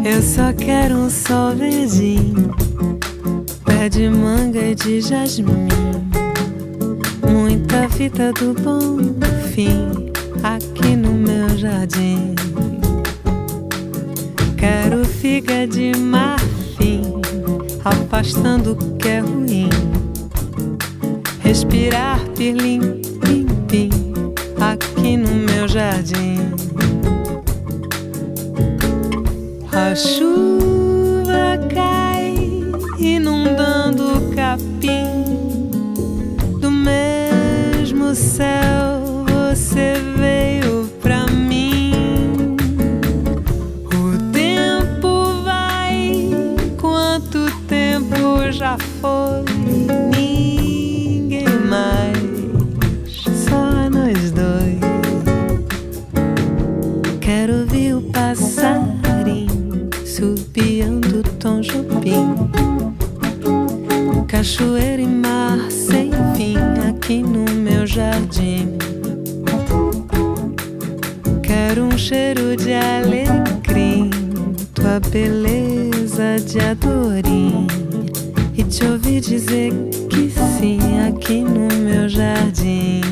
Eu só quero um sol verdinho, pé de manga e de jasmim, muita fita do bom fim aqui no meu jardim. Quero figa de marfim, afastando o que é ruim, respirar pirlim, pim, pim aqui no meu jardim. A chuva cai, inundando o capim. Do mesmo céu você veio pra mim. O tempo vai, quanto tempo já foi? Ninguém mais, só nós dois. Quero ouvir o passarinho subiando Tom Jobim, cachoeira e mar sem fim aqui no meu jardim. Quero um cheiro de alecrim, tua beleza de adorim, e te ouvir dizer que sim aqui no meu jardim.